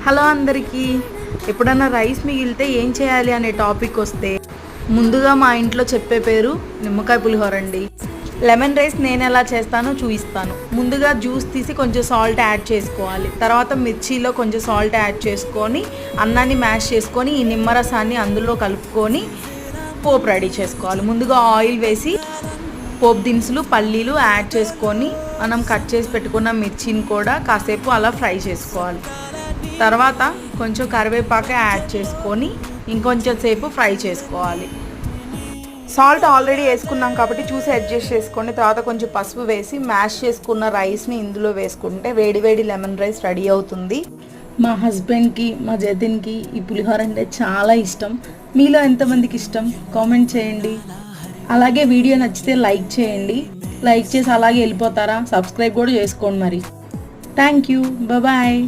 Hello అందరికీ. ఎప్పుడన్నా rice మిగిలితే ఏం చేయాలి అనే టాపిక్ వస్తే ముందుగా మా ఇంట్లో చెప్పే పేరు నిమ్మకాయ పులిహోర అండి. లెమన్ రైస్ నేను ఎలా చేస్తానో చూపిస్తాను. ముందుగా జ్యూస్ తీసి కొంచెం సాల్ట్ యాడ్ చేసుకోవాలి. తర్వాత మిర్చిలో కొంచెం సాల్ట్ యాడ్ చేసుకొని అన్నాన్ని మ్యాష్ చేసుకొని ఈ నిమ్మరసాన్ని అందులో కలుపుకొని పోపు రెడీ చేసుకోవాలి. ముందుగా ఆయిల్ వేసి పోపు దినుసులు పల్లీలు యాడ్ చేసుకొని మనం కట్ చేసి పెట్టుకున్న మిర్చిని కూడా కాసేపు అలా ఫ్రై చేసుకోవాలి. తర్వాత కొంచెం కరివేపాకు యాడ్ చేసుకొని ఇంకొంచెం సేపు ఫ్రై చేసుకోవాలి. సాల్ట్ ఆల్రెడీ వేసుకున్నాం కాబట్టి చూసి అడ్జస్ట్ చేసుకోండి. తర్వాత కొంచెం పసుపు వేసి మ్యాష్ చేసుకున్న రైస్ని ఇందులో వేసుకుంటే వేడివేడి లెమన్ రైస్ రెడీ అవుతుంది. మా హస్బెండ్కి మా జతిన్కి ఈ పులిహోర అంటే చాలా ఇష్టం. మీలో ఎంతమందికి ఇష్టం కామెంట్ చేయండి. అలాగే వీడియో నచ్చితే లైక్ చేయండి. లైక్ చేసి అలాగే వెళ్ళిపోతారా? సబ్స్క్రైబ్ కూడా చేసుకోండి మరి. Thank you. బాయ్.